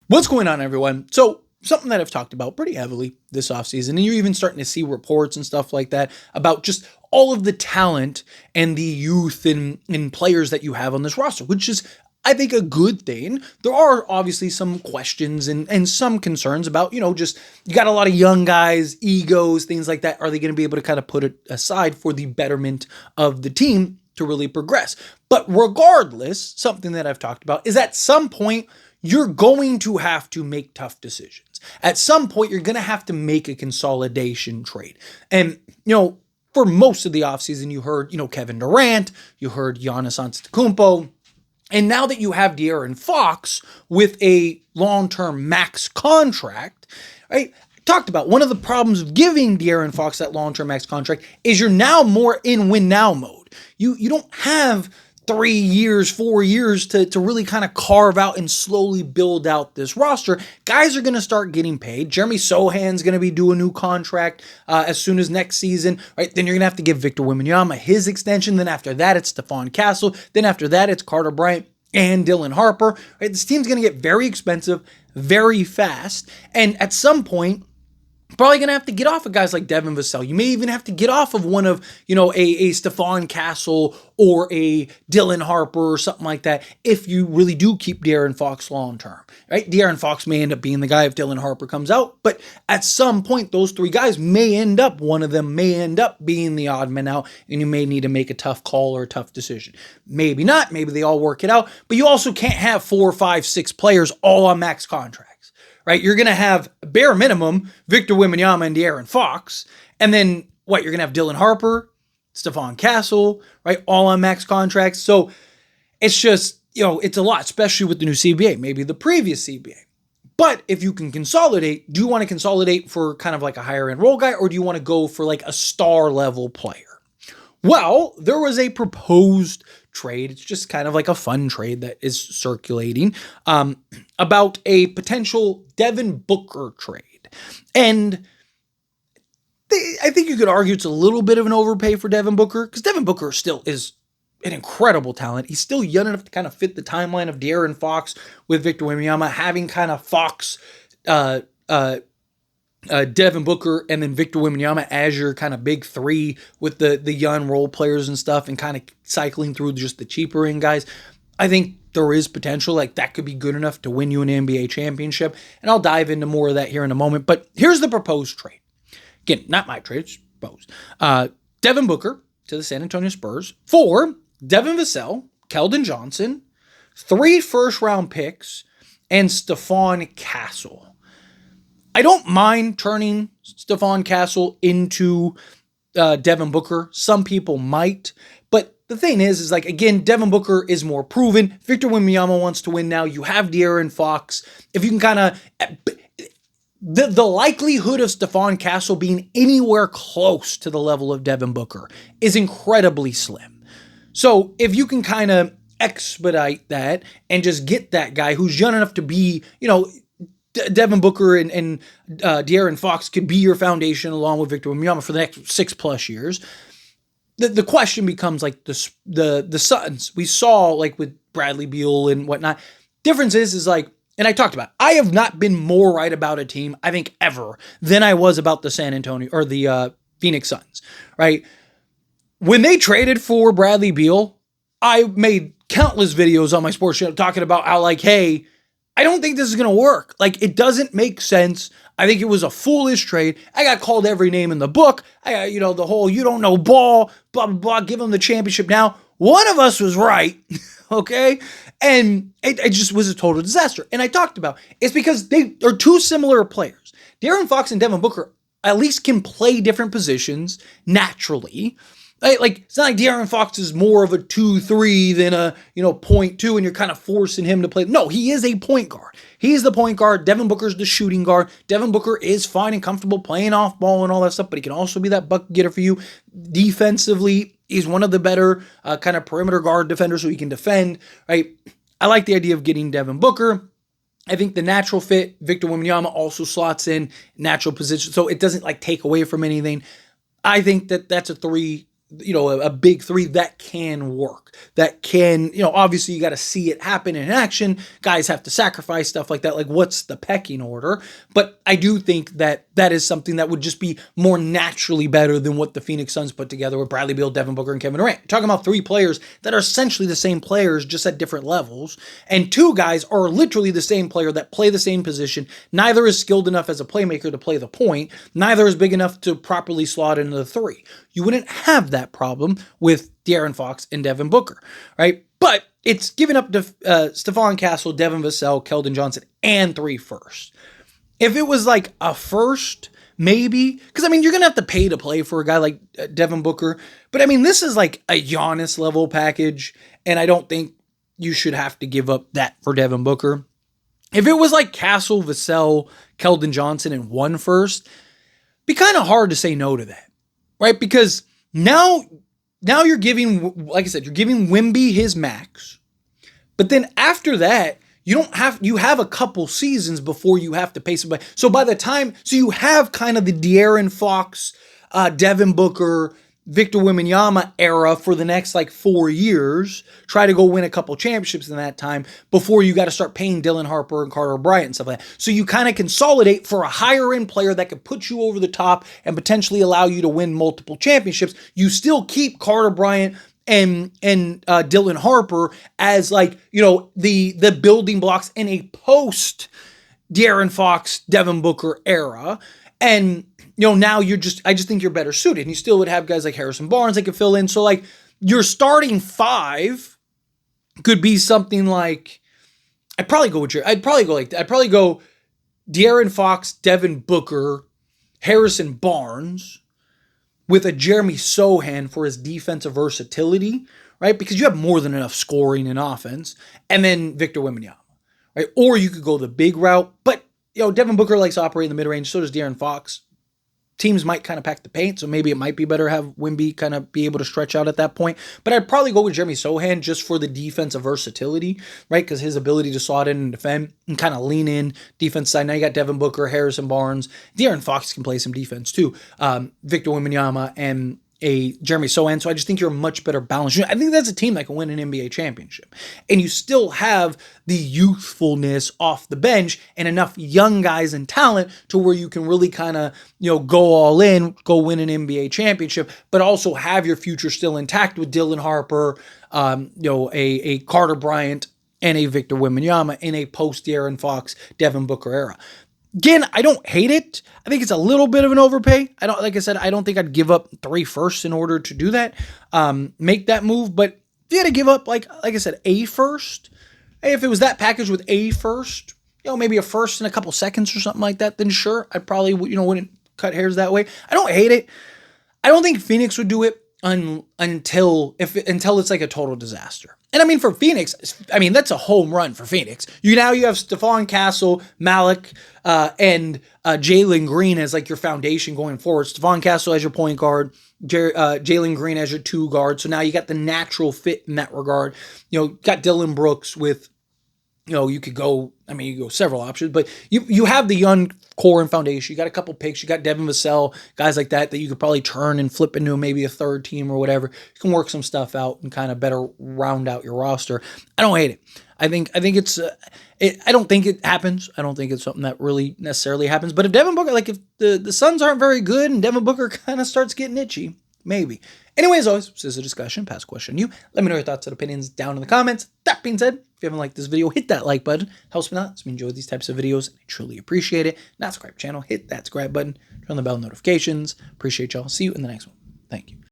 What's going on, everyone? So, something that I've talked about pretty heavily this offseason, and you're even starting to see reports and stuff like that about just all of the talent and the youth and players that you have on this roster, which is, I think, a good thing. There are obviously some questions and some concerns about, just you got a lot of young guys, egos, things like that. Are they going to be able to kind of put it aside for the betterment of the team to really progress? But regardless, something that I've talked about is at some point, you're going to have to make tough decisions. At some point, you're going to have to make a consolidation trade. And, for most of the offseason, you heard, Kevin Durant, you heard Giannis Antetokounmpo, and now that you have De'Aaron Fox with a long-term max contract, right? Talked about one of the problems of giving De'Aaron Fox that long-term max contract is you're now more in win-now mode. You don't have 3 years, 4 years to really kind of carve out and slowly build out this roster. Guys are going to start getting paid. Jeremy Sohan's going to be due a new contract as soon as next season, right? Then you're going to have to give Victor Wembanyama his extension. Then after that, it's Stephon Castle. Then after that, it's Carter Bryant and Dylan Harper, right? This team's going to get very expensive very fast. And at some point, probably going to have to get off of guys like Devin Vassell. You may even have to get off of one of, a Stephon Castle or a Dylan Harper or something like that if you really do keep De'Aaron Fox long term, right? De'Aaron Fox may end up being the guy if Dylan Harper comes out, but at some point, those three guys one of them may end up being the odd man out, and you may need to make a tough call or a tough decision. Maybe not. Maybe they all work it out, but you also can't have 4, 5, 6 players all on max contracts. Right, you're going to have bare minimum Victor Wembanyama and De'Aaron Fox, and then you're going to have Dylan Harper, Stephon Castle, right, all on max contracts. So it's just, it's a lot, especially with the new CBA, maybe the previous CBA. But if you can consolidate, do you want to consolidate for kind of like a higher end role guy, or do you want to go for like a star level player? Well, there was a proposed trade. It's just kind of like a fun trade that is circulating about a potential Devin Booker trade. And I think you could argue it's a little bit of an overpay for Devin Booker because Devin Booker still is an incredible talent. He's still young enough to kind of fit the timeline of De'Aaron Fox with Victor Wembanyama, having kind of Fox, Devin Booker and then Victor Wembanyama as your kind of big three with the young role players and stuff, and kind of cycling through just the cheaper end guys. I think there is potential, like that could be good enough to win you an NBA championship, and I'll dive into more of that here in a moment. But here's the proposed trade. Again, not my trade, it's proposed. Devin Booker to the San Antonio Spurs for Devin Vassell, Keldon Johnson, 3 first-round picks, and Stephon Castle. I don't mind turning Stephon Castle into Devin Booker. Some people might. But the thing is like, again, Devin Booker is more proven. Victor Wembanyama wants to win now. You have De'Aaron Fox. If you can kind of... The likelihood of Stephon Castle being anywhere close to the level of Devin Booker is incredibly slim. So if you can kind of expedite that and just get that guy who's young enough to be, Devin Booker and De'Aaron Fox could be your foundation along with Victor Wembanyama for the next 6+ years. The question becomes like the Suns we saw like with Bradley Beal and whatnot. Difference is like, and I talked about, I have not been more right about a team, I think, ever than I was about the San Antonio or the Phoenix Suns, right? When they traded for Bradley Beal, I made countless videos on my sports channel talking about how like, hey, I don't think this is going to work. Like, it doesn't make sense. I think it was a foolish trade. I got called every name in the book. I got, the whole, you don't know ball, blah, blah, blah, give them the championship now. One of us was right, okay? And it just was a total disaster. And I talked about it's because they are two similar players. De'Aaron Fox and Devin Booker at least can play different positions naturally. Like, it's not like De'Aaron Fox is more of a 2-3 than a, 0.2, and you're kind of forcing him to play. No, he is a point guard. He's the point guard. Devin Booker's the shooting guard. Devin Booker is fine and comfortable playing off ball and all that stuff, but he can also be that bucket getter for you. Defensively, he's one of the better kind of perimeter guard defenders, so he can defend, right? I like the idea of getting Devin Booker. I think the natural fit, Victor Wembanyama also slots in natural position, so it doesn't like take away from anything. I think that's a 3 a big three that can work. That can, obviously you got to see it happen in action. Guys have to sacrifice stuff like that. Like, what's the pecking order? But I do think that that is something that would just be more naturally better than what the Phoenix Suns put together with Bradley Beal, Devin Booker, and Kevin Durant. You're talking about three players that are essentially the same players, just at different levels. And two guys are literally the same player that play the same position. Neither is skilled enough as a playmaker to play the point. Neither is big enough to properly slot into the three. You wouldn't have that problem with De'Aaron Fox and Devin Booker, right? But it's given up to Stephon Castle, Devin Vassell, Keldon Johnson, and 3 firsts. If it was like a first, maybe, because you're going to have to pay to play for a guy like Devin Booker. But this is like a Giannis level package, and I don't think you should have to give up that for Devin Booker. If it was like Castle, Vassell, Keldon Johnson, and 1 first, be kind of hard to say no to that. Right? Because now you're giving, like I said, you're giving Wemby his max. But then after that, you have a couple seasons before you have to pay somebody. So you have kind of the De'Aaron Fox, Devin Booker, Victor Wembanyama era for the next 4 years. Try to go win a couple championships in that time before you got to start paying Dylan Harper and Carter Bryant and stuff like that. So you kind of consolidate for a higher end player that could put you over the top and potentially allow you to win multiple championships. You still keep Carter Bryant and Dylan Harper as the building blocks in a post De'Aaron Fox, Devin Booker era. And now I just think you're better suited. And you still would have guys like Harrison Barnes that could fill in. So your starting 5 could be something like, I'd probably go De'Aaron Fox, Devin Booker, Harrison Barnes with a Jeremy Sohan for his defensive versatility, right? Because you have more than enough scoring and offense. And then Victor Wembanyama, right? Or you could go the big route. But, Devin Booker likes to operate in the mid-range. So does De'Aaron Fox. Teams might kind of pack the paint, so maybe it might be better to have Wemby kind of be able to stretch out at that point. But I'd probably go with Jeremy Sohan just for the defensive versatility, right? Because his ability to slot in and defend and kind of lean in defense side. Now you got Devin Booker, Harrison Barnes. De'Aaron Fox can play some defense too. Victor Wembanyama and a Jeremy Sohan. So I just think you're a much better balanced. I think that's a team that can win an NBA championship. And you still have the youthfulness off the bench and enough young guys and talent to where you can really kind of, go all in, go win an NBA championship, but also have your future still intact with Dylan Harper, a Carter Bryant and a Victor Wembanyama in a post De'Aaron Fox, Devin Booker era. Again, I don't hate it. I think it's a little bit of an overpay. I don't think I'd give up 3 firsts in order to do that, make that move. But if you had to give up, like I said, a first, if it was that package with a first, maybe a first in a couple seconds or something like that, then sure, I probably wouldn't cut hairs that way. I don't hate it. I don't think Phoenix would do it until it's like a total disaster. And for Phoenix, that's a home run for Phoenix. Now you have Stephon Castle, Malik, and Jalen Green as your foundation going forward. Stephon Castle as your point guard, Jalen Green as your 2 guard. So now you got the natural fit in that regard. Got Dylan Brooks with, you could go several options, but you have the young core and foundation. You got a couple picks. You got Devin Vassell, guys like that you could probably turn and flip into maybe a third team or whatever. You can work some stuff out and kind of better round out your roster. I don't hate it. I think it's. I don't think it happens. I don't think it's something that really necessarily happens. But if Devin Booker, if the Suns aren't very good and Devin Booker kind of starts getting itchy, maybe. Anyway, as always, this is a discussion. Pass question you. Let me know your thoughts and opinions down in the comments. That being said, if you haven't liked this video, hit that like button. Helps me out. Helps me enjoy these types of videos. I truly appreciate it. Not subscribe to the channel. Hit that subscribe button. Turn on the bell notifications. Appreciate y'all. See you in the next one. Thank you.